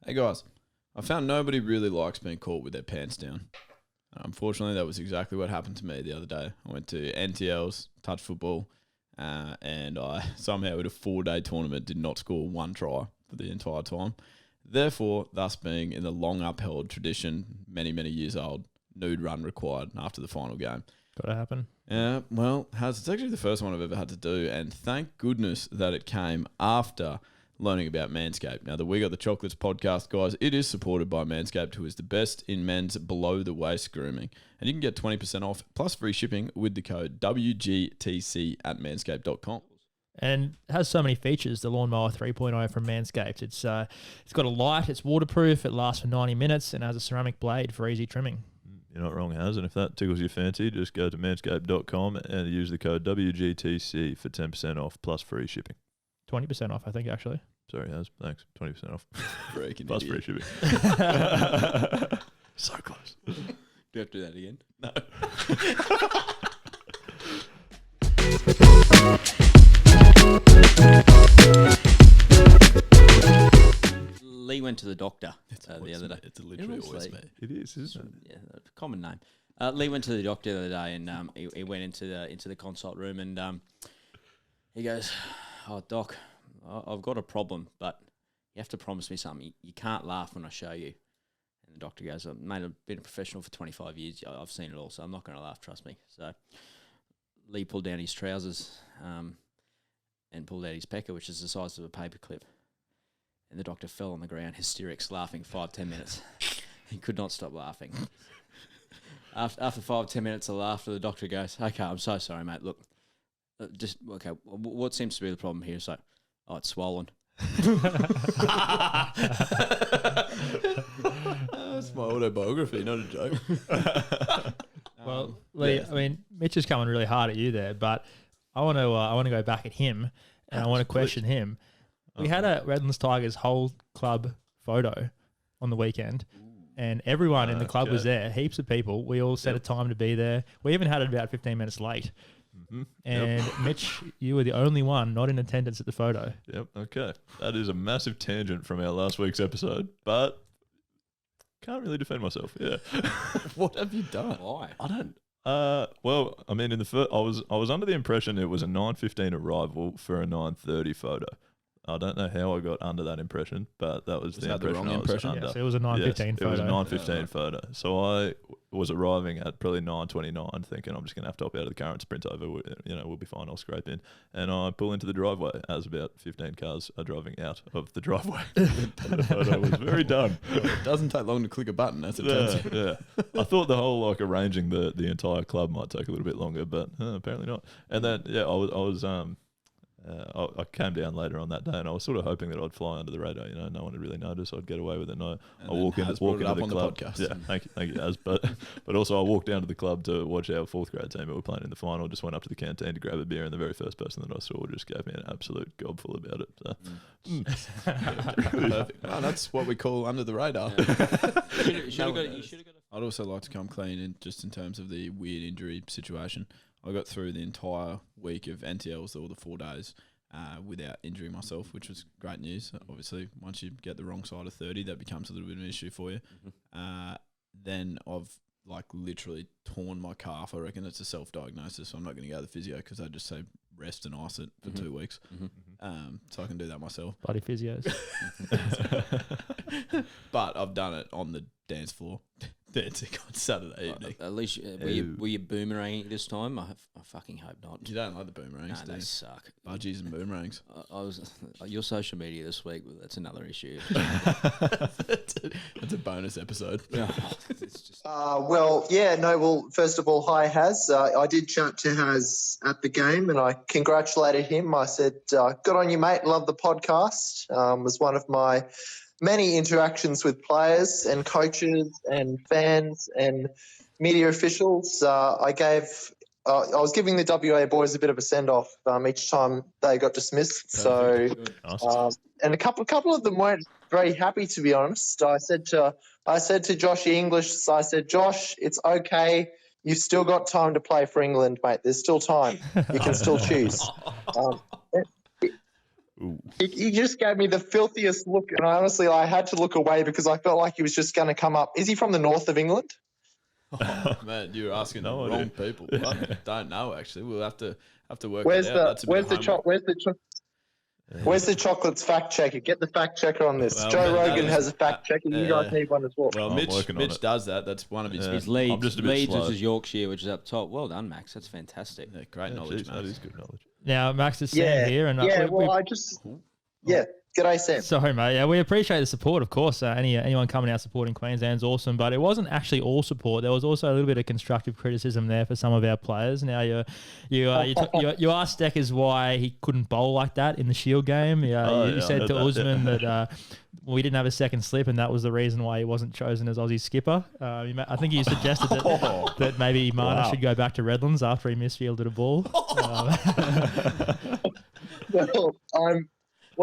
Hey guys, I found nobody really likes being caught with their pants down. Unfortunately, that was exactly what happened to me the other day. I went to NTL's touch football, and I somehow at a 4-day tournament did not score one try for the entire time. Therefore, thus being in the long upheld tradition, many, many years old, nude run required after the final game. Gotta happen. Well, it's actually the first one I've ever had to do, and thank goodness that it came after learning about Manscaped. Now, the We Got the Chocolates podcast, guys, it is supported by Manscaped, who is the best in men's below-the-waist grooming. And you can get 20% off plus free shipping with the code WGTC at manscaped.com. And it has so many features, the Lawnmower 3.0 from Manscaped. It's got a light, it's waterproof, it lasts for 90 minutes, and has a ceramic blade for easy trimming. You're not wrong, Haz. And if that tickles your fancy, just go to manscaped.com and use the code WGTC for 10% off plus free shipping. 20% off, I think, actually. Sorry, Haz. Thanks. 20% off. Freaking plus idiot. free shipping. So close. Do you have to do that again? No. Lee went to the doctor the other day. It's literally always me. It is, isn't it? Yeah, common name. Lee went to the doctor the other day, and he went into the consult room, and he goes, "Oh, doc, I've got a problem, but you have to promise me something. You can't laugh when I show you." And the doctor goes, "Mate, I've been a professional for 25 years. I've seen it all, so I'm not going to laugh. Trust me." So Lee pulled down his trousers and pulled out his pecker, which is the size of a paperclip. And the doctor fell on the ground, hysterics, laughing 5-10 minutes. He could not stop laughing. After 5-10 minutes of laughter, the doctor goes, "Okay, I'm so sorry, mate. Look, what seems to be the problem here?" So, "Oh, it's swollen." That's my autobiography, not a joke. Well, Lee, yeah. I mean, Mitch is coming really hard at you there, but I want to go back at him, and I want to question him. We had a Redlands Tigers whole club photo on the weekend, and everyone in the club was there, heaps of people. We all set a time to be there. We even had it about 15 minutes late. Mm-hmm. And Mitch, you were the only one not in attendance at the photo. Yep, okay. That is a massive tangent from our last week's episode, but can't really defend myself, yeah. What have you done? Why? I don't... well, I mean, in the first, I was under the impression it was a 9:15 arrival for a 9:30 photo. I don't know how I got under that impression, but that was the that the impression wrong I was impression? under. Yes, it was a 9:15 It was a photo. 9:15 photo. So I was arriving at probably 9:29, thinking I'm just going to have to hop out of the car and sprint over. We'll be fine. I'll scrape in. And I pull into the driveway as about 15 cars are driving out of the driveway. The photo was very done. Well, it doesn't take long to click a button, as it turns out. Yeah. I thought the whole arranging the entire club might take a little bit longer, but apparently not. And then I came down later on that day, and I was sort of hoping that I'd fly under the radar. No one would really notice. I'd get away with it. And I walk into the club. Yeah, thank you, Az. But also I walked down to the club to watch our 4th grade team who were playing in the final. Just went up to the canteen to grab a beer, and the very first person that I saw just gave me an absolute gobful about it. So. Perfect. Well, that's what we call under the radar. You should have got it. I'd also like to come clean in terms of the weird injury situation. I got through the entire week of NTLs, all the 4 days, without injuring myself, which was great news. Obviously, once you get the wrong side of 30, that becomes a little bit of an issue for you. Mm-hmm. Then I've literally torn my calf. I reckon it's a self-diagnosis, so I'm not going to go to the physio because they just say rest and ice it for 2 weeks. Mm-hmm. So I can do that myself. Bloody physios. But I've done it on the dance floor. Dancing on Saturday evening. At least were you boomeranging this time? I fucking hope not. You don't like the boomerangs, No, do they you? suck. Budgies and boomerangs. I was your social media this week. That's another issue. That's a bonus episode. It's just First of all, hi, Haz. I did chat to Haz at the game, and I congratulated him. I said, good on you, mate. Love the podcast. Was one of my many interactions with players and coaches and fans and media officials. I was giving the WA boys a bit of a send-off each time they got dismissed. Perfect. And a couple of them weren't very happy, to be honest. I said to Josh English, I said, Josh, it's okay. You've still got time to play for England, mate. There's still time. You can still choose. He just gave me the filthiest look, and honestly, I had to look away because I felt like he was just going to come up. Is he from the north of England? Oh, man, you're asking the wrong people. I don't know, actually. We'll have to work Where's that out. Where's the chocolates fact checker? Get the fact checker on this. Well, Joe Rogan has a fact checker. You guys need one as well. Well, Mitch does that. That's one of his. His Leeds, which is Yorkshire, which is up top. Well done, Max. That's fantastic. Yeah, great knowledge, Max. That is good knowledge. Now, Max is Sam here, and G'day, Sam. Sorry, mate. Yeah, we appreciate the support, of course. Anyone coming out supporting Queensland's awesome, but it wasn't actually all support. There was also a little bit of constructive criticism there for some of our players. Now, you asked Steckers why he couldn't bowl like that in the Shield game. You said to Usman that we didn't have a second slip, and that was the reason why he wasn't chosen as Aussie skipper. I think you suggested that maybe Mana should go back to Redlands after he misfielded a ball.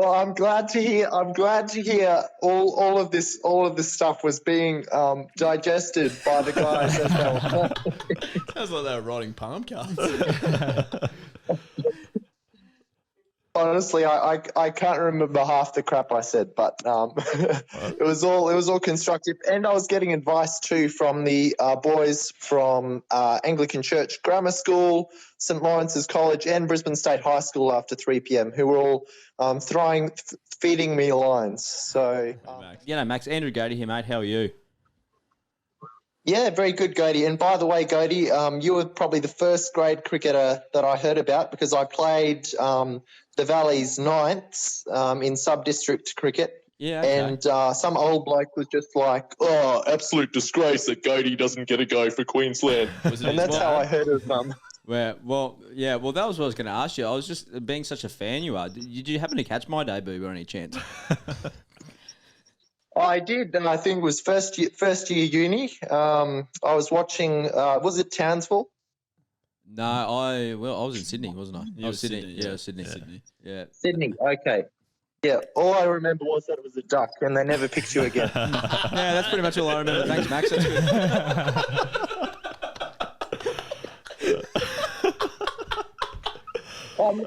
I'm glad to hear. All of this stuff was being digested by the guys. Sounds like they were writing palm cards. Honestly, I can't remember half the crap I said, but it was all constructive, and I was getting advice too from the boys from Anglican Church Grammar School, St Lawrence's College, and Brisbane State High School after 3 p.m. who were all feeding me lines. So, Max, Andrew Gady here, mate. How are you? Yeah, very good, Gody. And by the way, Gody, you were probably the first grade cricketer that I heard about because I played the Valley's Ninths in sub-district cricket. Yeah, okay. And some old bloke was just like, "Oh, absolute disgrace that Gody doesn't get a go for Queensland." And that's how I heard of them. Well, that was what I was going to ask you. I was just being such a fan you are. Did you happen to catch my debut by any chance? I did, and I think it was first year uni. I was watching. Was it Townsville? No, I was in Sydney, wasn't I? I was Sydney. Yeah, Sydney. Yeah. Sydney. Okay. Yeah. All I remember was that it was a duck, and they never picked you again. Yeah, that's pretty much all I remember. Thanks, Max. That's good.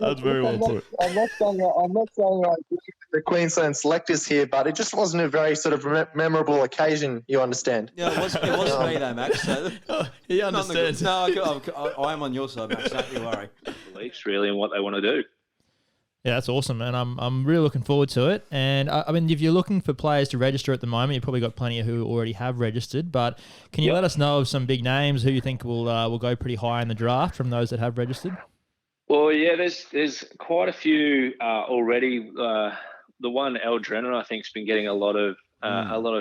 That's very well put. I'm not saying I the Queensland selectors here, but it just wasn't a very sort of memorable occasion. You understand? Yeah, it wasn't me though, Max. So he understands. No, I am on your side, Max. Don't you worry. Beliefs really in what they want to do. Yeah, that's awesome, and I'm really looking forward to it. And I mean, if you're looking for players to register at the moment, you've probably got plenty of who already have registered. But can you let us know of some big names who you think will go pretty high in the draft from those that have registered? Well, yeah, there's quite a few already. The one El Drennan, I think, has been getting a lot of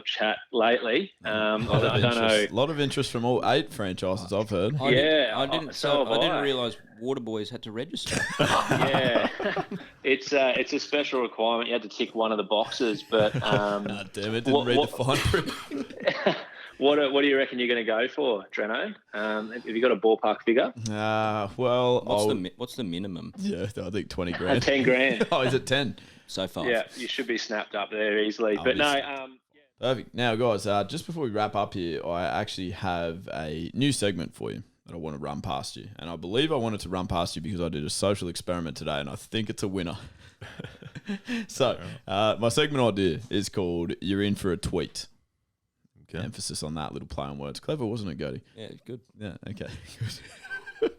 chat lately. I don't know. A lot of interest from all 8 franchises I've heard. I didn't realise Waterboys had to register. Yeah, it's a special requirement. You had to tick one of the boxes, but damn it! Didn't read the fine print. What do you reckon you're going to go for, Dreno? Have you got a ballpark figure? What's the minimum? Yeah, I think 20 grand. 10 grand. Oh, is it 10? So far. Yeah, you should be snapped up there easily. But no. Perfect. Now, guys, just before we wrap up here, I actually have a new segment for you that I want to run past you. And I believe I wanted to run past you because I did a social experiment today, and I think it's a winner. So, my segment idea is called You're In For A Tweet. Okay. Emphasis on that little play on words. Clever, wasn't it, Gody? Yeah, good. Yeah, okay. Good.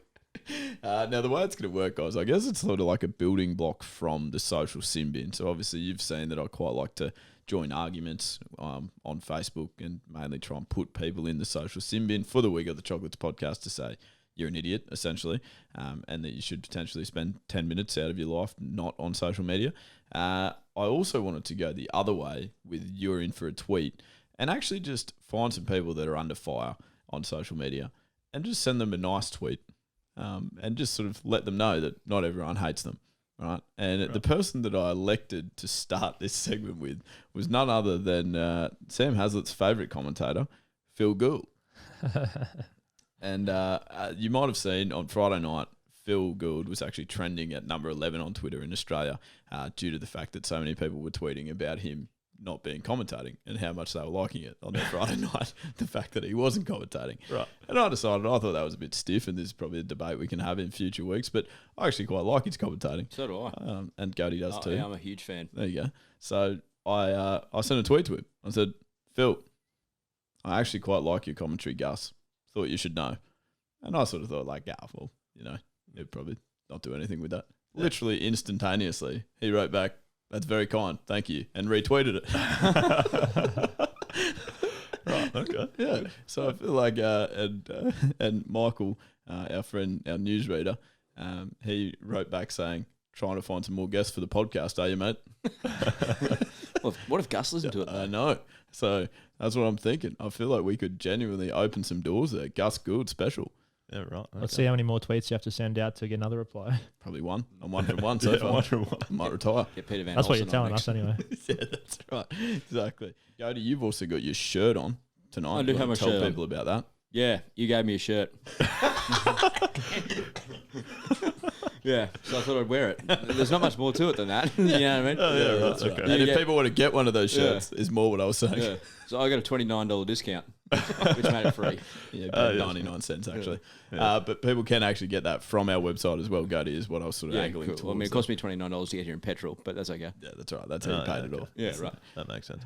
Now, the way it's going to work, guys, I guess it's sort of like a building block from the social sin bin. So, obviously, you've seen that I quite like to join arguments on Facebook and mainly try and put people in the social sin bin for the We Got the Chocolates podcast to say you're an idiot, essentially, and that you should potentially spend 10 minutes out of your life not on social media. I also wanted to go the other way with You're In For A Tweet and actually just find some people that are under fire on social media and just send them a nice tweet and just sort of let them know that not everyone hates them, right? And the person that I elected to start this segment with was none other than Sam Hazlett's favourite commentator, Phil Gould. And you might have seen on Friday night, Phil Gould was actually trending at number 11 on Twitter in Australia due to the fact that so many people were tweeting about him not being commentating and how much they were liking it on their Friday night. The fact that he wasn't commentating. Right. And I decided I thought that was a bit stiff, and this is probably a debate we can have in future weeks. But I actually quite like his commentating. So do I. And Goaty does too. Yeah, I'm a huge fan. There you go. So I sent a tweet to him. I said, Phil, I actually quite like your commentary, Gus. Thought you should know. And I sort of thought like, well, he'd probably not do anything with that. Yeah. Literally instantaneously, he wrote back, "That's very kind, thank you," and retweeted it. Right, okay. Yeah. So I feel like, and Michael, our friend, our newsreader, he wrote back saying, "Trying to find some more guests for the podcast, are you, mate?" Well, what if Gus listened to it? I know. So that's what I'm thinking. I feel like we could genuinely open some doors there. Gus Gould special. Yeah, right. Okay. Let's see how many more tweets you have to send out to get another reply. Probably one. I'm 1 from 1 so far. 1 from 1. Might retire. Get Peter Van That's what you're Olsen telling on us anyway. Yeah, that's right. Exactly. Goaty, you've also got your shirt on tonight. I do You have wanna my tell shirt on. people about that. Yeah, you gave me a shirt. Yeah, so I thought I'd wear it. There's not much more to it than that. You know what I mean? Oh, yeah, right. That's right. Okay. And You if get- people want to get one of those shirts, is more what I was saying. Yeah. So I got a $29 discount, which made it free. Yeah, Oh, about yeah. 99 cents actually. Yeah. But people can actually get that from our website as well. Goaty is what I was sort of Yeah, angling cool. towards. Well, I mean, it cost me $29 to get here in petrol, but that's okay. Yeah, that's right. That's how you paid it okay. off. Yeah, right. That makes sense.